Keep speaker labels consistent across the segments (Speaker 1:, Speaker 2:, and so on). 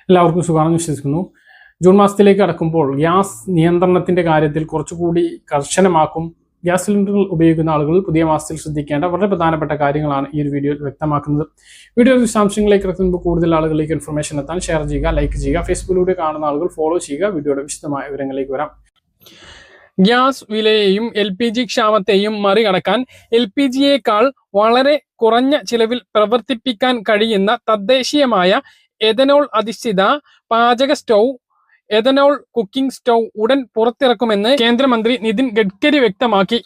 Speaker 1: എല്ലാവർക്കും സുഖമാണെന്ന് വിശ്വസിക്കുന്നു. ജൂൺ മാസത്തിലേക്ക് കടക്കുമ്പോൾ ഗ്യാസ് നിയന്ത്രണത്തിന്റെ കാര്യത്തിൽ കുറച്ചുകൂടി കർശനമാക്കും. ഗ്യാസ് സിലിണ്ടറുകൾ ഉപയോഗിക്കുന്ന ആളുകൾ പുതിയ മാസത്തിൽ ശ്രദ്ധിക്കേണ്ട വളരെ പ്രധാനപ്പെട്ട കാര്യങ്ങളാണ് ഈ ഒരു വീഡിയോയിൽ വ്യക്തമാക്കുന്നത്. വീഡിയോ വിശദാംശങ്ങളിലേക്ക് കിടക്കുമ്പോൾ കൂടുതൽ ആളുകളിലേക്ക് ഇൻഫർമേഷൻ എത്താൻ ഷെയർ ചെയ്യുക, ലൈക്ക് ചെയ്യുക, ഫേസ്ബുക്കിലൂടെ കാണുന്ന ആളുകൾ ഫോളോ ചെയ്യുക. വീഡിയോയുടെ വിശദമായ വിവരങ്ങളിലേക്ക് വരാം. ഗ്യാസ് വിലയെയും LPG ക്ഷാമത്തെയും മറികടക്കാൻ LPGയേക്കാൾ വളരെ കുറഞ്ഞ ചിലവിൽ പ്രവർത്തിപ്പിക്കാൻ കഴിയുന്ന തദ്ദേശീയമായ എഥനോൾ അധിഷ്ഠിത പാചക സ്റ്റൗ, എഥനോൾ കുക്കിംഗ് സ്റ്റൗ ഉടൻ പുറത്തിറക്കുമെന്ന് കേന്ദ്രമന്ത്രി നിതിൻ ഗഡ്കരി വ്യക്തമാക്കി.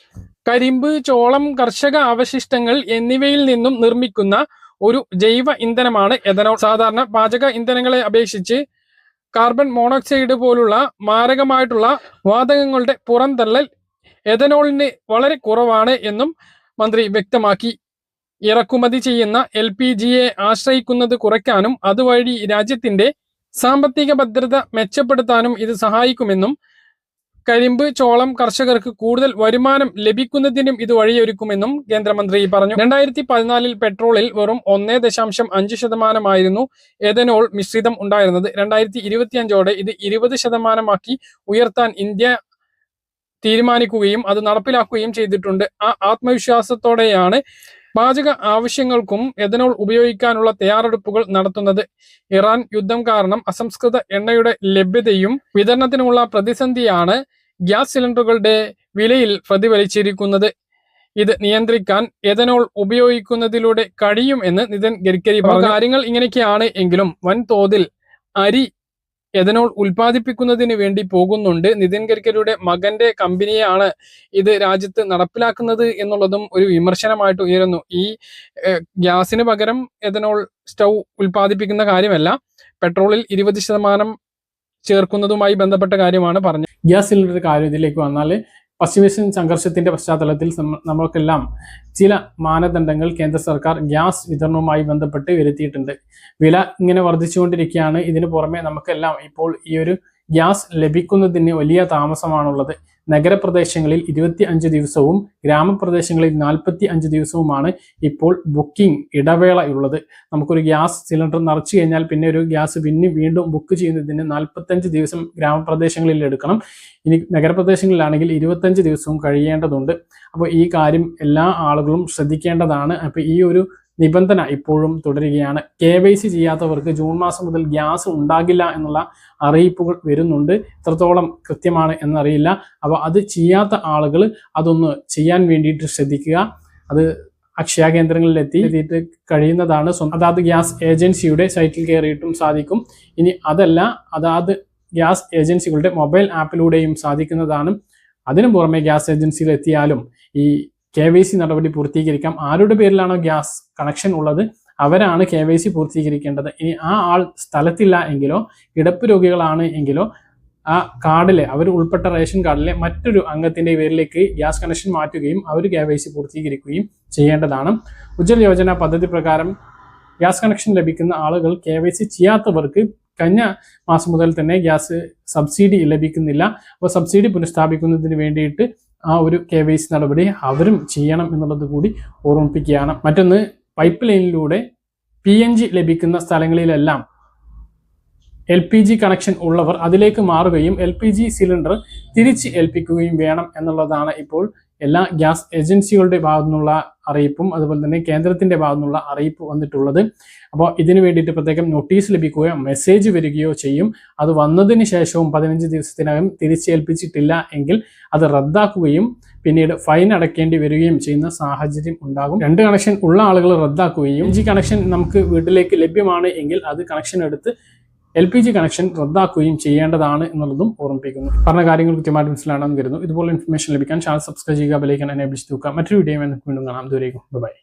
Speaker 1: കരിമ്പ്, ചോളം, കർഷക അവശിഷ്ടങ്ങൾ എന്നിവയിൽ നിന്നും നിർമ്മിക്കുന്ന ഒരു ജൈവ ഇന്ധനമാണ് എഥനോൾ. സാധാരണ പാചക ഇന്ധനങ്ങളെ അപേക്ഷിച്ച് കാർബൺ മോണോക്സൈഡ് പോലുള്ള മാരകമായിട്ടുള്ള വാതകങ്ങളുടെ പുറന്തള്ളൽ എഥനോളിന് വളരെ കുറവാണ് എന്നും മന്ത്രി വ്യക്തമാക്കി. ഇറക്കുമതി ചെയ്യുന്ന LPGയെ ആശ്രയിക്കുന്നത് കുറയ്ക്കാനും അതുവഴി രാജ്യത്തിന്റെ സാമ്പത്തിക ഭദ്രത മെച്ചപ്പെടുത്താനും ഇത് സഹായിക്കുമെന്നും കരിമ്പ്, ചോളം കർഷകർക്ക് കൂടുതൽ വരുമാനം ലഭിക്കുന്നതിനും ഇത് വഴിയൊരുക്കുമെന്നും കേന്ദ്രമന്ത്രി പറഞ്ഞു. 2014 പെട്രോളിൽ വെറും 1.5% എഥനോൾ മിശ്രിതം ഉണ്ടായിരുന്നത്. 2025 ഇത് 20% ഉയർത്താൻ ഇന്ത്യ തീരുമാനിക്കുകയും അത് നടപ്പിലാക്കുകയും ചെയ്തിട്ടുണ്ട്. ആ ആത്മവിശ്വാസത്തോടെയാണ് പാചക ആവശ്യങ്ങൾക്കും എഥനോൾ ഉപയോഗിക്കാനുള്ള തയ്യാറെടുപ്പുകൾ നടത്തുന്നത്. ഇറാൻ യുദ്ധം കാരണം അസംസ്കൃത എണ്ണയുടെ ലഭ്യതയും വിതരണത്തിനുമുള്ള പ്രതിസന്ധിയാണ് ഗ്യാസ് സിലിണ്ടറുകളുടെ വിലയിൽ പ്രതിഫലിച്ചിരിക്കുന്നത്. ഇത് നിയന്ത്രിക്കാൻ എഥനോൾ ഉപയോഗിക്കുന്നതിലൂടെ കഴിയും എന്ന് നിതിൻ ഗഡ്കരി പറഞ്ഞു. കാര്യങ്ങൾ ഇങ്ങനെയൊക്കെയാണ് എങ്കിലും വൻതോതിൽ അരി എഥനോൾ ഉൽപ്പാദിപ്പിക്കുന്നതിന് വേണ്ടി പോകുന്നുണ്ട്. നിതിൻ ഗഡ്കരിയുടെ മകന്റെ കമ്പനിയാണ് ഇത് രാജ്യത്ത് നടപ്പിലാക്കുന്നത് എന്നുള്ളതും ഒരു വിമർശനമായിട്ട് ഉയരുന്നു. ഈ ഗ്യാസിന് പകരം എഥനോൾ സ്റ്റൗ ഉൽപ്പാദിപ്പിക്കുന്ന കാര്യമല്ല, പെട്രോളിൽ 20% ചേർക്കുന്നതുമായി ബന്ധപ്പെട്ട കാര്യമാണ് പറഞ്ഞത്. ഗ്യാസ് സിലിണ്ടർ കാര്യം ഇതിലേക്ക് വന്നാൽ പശ്ചിമേഷ്യൻ സംഘർഷത്തിന്റെ പശ്ചാത്തലത്തിൽ നമ്മൾക്കെല്ലാം ചില മാനദണ്ഡങ്ങൾ കേന്ദ്ര സർക്കാർ ഗ്യാസ് വിതരണവുമായി ബന്ധപ്പെട്ട് വരുത്തിയിട്ടുണ്ട്. വില ഇങ്ങനെ വർദ്ധിച്ചുകൊണ്ടിരിക്കുകയാണ്. ഇതിനു പുറമെ നമുക്കെല്ലാം ഇപ്പോൾ ഈ ഒരു ഗ്യാസ് ലഭിക്കുന്നതിന് വലിയ താമസമാണുള്ളത്. നഗരപ്രദേശങ്ങളിൽ 25 ദിവസവും ഗ്രാമപ്രദേശങ്ങളിൽ 45 ദിവസവുമാണ് ഇപ്പോൾ ബുക്കിംഗ് ഇടവേളയുള്ളത്. നമുക്കൊരു ഗ്യാസ് സിലിണ്ടർ നിറച്ചു കഴിഞ്ഞാൽ പിന്നെ ഒരു ഗ്യാസ് വീണ്ടും ബുക്ക് ചെയ്യുന്നതിന് 45 ദിവസം ഗ്രാമപ്രദേശങ്ങളിൽ എടുക്കണം. ഇനി നഗരപ്രദേശങ്ങളിലാണെങ്കിൽ 25 ദിവസവും കഴിയേണ്ടതുണ്ട്. അപ്പോൾ ഈ കാര്യം എല്ലാ ആളുകളും ശ്രദ്ധിക്കേണ്ടതാണ്. അപ്പോൾ ഈ ഒരു നിബന്ധന ഇപ്പോഴും തുടരുകയാണ്. KYC ചെയ്യാത്തവർക്ക് ജൂൺ മാസം മുതൽ ഗ്യാസ് ഉണ്ടാകില്ല എന്നുള്ള അറിയിപ്പുകൾ വരുന്നുണ്ട്. എത്രത്തോളം കൃത്യമാണ് എന്നറിയില്ല. അപ്പോൾ അത് ചെയ്യാത്ത ആളുകൾ അതൊന്ന് ചെയ്യാൻ വേണ്ടിയിട്ട് ശ്രദ്ധിക്കുക. അത് അക്ഷയ കേന്ദ്രങ്ങളിൽ എത്തിയിട്ട് കഴിയുന്നതാണ്. അതാത് ഗ്യാസ് ഏജൻസിയുടെ സൈറ്റിൽ കയറിയിട്ടും സാധിക്കും. ഇനി അതല്ല, അതാത് ഗ്യാസ് ഏജൻസികളുടെ മൊബൈൽ ആപ്പിലൂടെയും സാധിക്കുന്നതാണ്. അതിനു പുറമെ ഗ്യാസ് ഏജൻസിയിൽ എത്തിയാലും ഈ KYC നടപടി പൂർത്തീകരിക്കാം. ആരുടെ പേരിലാണോ ഗ്യാസ് കണക്ഷൻ ഉള്ളത് അവരാണ് KYC പൂർത്തീകരിക്കേണ്ടത്. ഇനി ആ ആൾ സ്ഥലത്തില്ല എങ്കിലോ കിടപ്പ് രോഗികളാണ് എങ്കിലോ ആ കാർഡിലെ അവർ ഉൾപ്പെട്ട റേഷൻ കാർഡിലെ മറ്റൊരു അംഗത്തിന്റെ പേരിലേക്ക് ഗ്യാസ് കണക്ഷൻ മാറ്റുകയും അവർ KYC പൂർത്തീകരിക്കുകയും ചെയ്യേണ്ടതാണ്. ഉജ്ജ്വല യോജന പദ്ധതി പ്രകാരം ഗ്യാസ് കണക്ഷൻ ലഭിക്കുന്ന ആളുകൾ KYC ചെയ്യാത്തവർക്ക് കഴിഞ്ഞ മാസം മുതൽ തന്നെ ഗ്യാസ് സബ്സിഡി ലഭിക്കുന്നില്ല. അപ്പോൾ സബ്സിഡി പുനഃസ്ഥാപിക്കുന്നതിന് വേണ്ടിയിട്ട് ആ ഒരു KYC നടപടി അവരും ചെയ്യണം എന്നുള്ളത് കൂടി ഓർമ്മിപ്പിക്കുകയാണ്. മറ്റൊന്ന്, പൈപ്പ് ലൈനിലൂടെ PNG ലഭിക്കുന്ന സ്ഥലങ്ങളിലെല്ലാം LPG കണക്ഷൻ ഉള്ളവർ അതിലേക്ക് മാറുകയും LPG സിലിണ്ടർ തിരിച്ച് ഏൽപ്പിക്കുകയും വേണം എന്നുള്ളതാണ് ഇപ്പോൾ എല്ലാ ഗ്യാസ് ഏജൻസികളുടെ ഭാഗത്തു നിന്നുള്ള അറിയിപ്പും അതുപോലെ തന്നെ കേന്ദ്രത്തിന്റെ ഭാഗത്തു നിന്നുള്ള അറിയിപ്പ് വന്നിട്ടുള്ളത്. അപ്പോൾ ഇതിനു വേണ്ടിയിട്ട് പ്രത്യേകം നോട്ടീസ് ലഭിക്കുകയോ മെസ്സേജ് വരികയോ ചെയ്യും. അത് വന്നതിന് ശേഷവും 15 ദിവസത്തിനകം തിരിച്ചേൽപ്പിച്ചിട്ടില്ല എങ്കിൽ അത് റദ്ദാക്കുകയും പിന്നീട് ഫൈൻ അടയ്ക്കേണ്ടി വരികയും ചെയ്യുന്ന സാഹചര്യം ഉണ്ടാകും. 2 കണക്ഷൻ ഉള്ള ആളുകൾ റദ്ദാക്കുകയും LPG കണക്ഷൻ നമുക്ക് വീട്ടിലേക്ക് ലഭ്യമാണ് എങ്കിൽ അത് കണക്ഷൻ എടുത്ത് LPG കണക്ഷൻ റദ്ദാക്കുകയും ചെയ്യേണ്ടതാണ് എന്നുള്ളതും ഓർമ്മിപ്പിക്കുന്നു. പറഞ്ഞ കാര്യങ്ങൾ കൃത്യമായിട്ട് മനസ്സിലാണെന്ന് കരുതുന്നു. ഇതുപോലെ ഇൻഫർമേഷൻ ലഭിക്കാൻ ചാനൽ സബ്സ്ക്രൈബ് ചെയ്യുക, ബെൽ ഐക്കൺ എനേബിൾ ചെയ്ത് വെക്കുക. മറ്റൊരു വീഡിയോ വീണ്ടും കാണാം. ദൂരേക്കും ബൈ.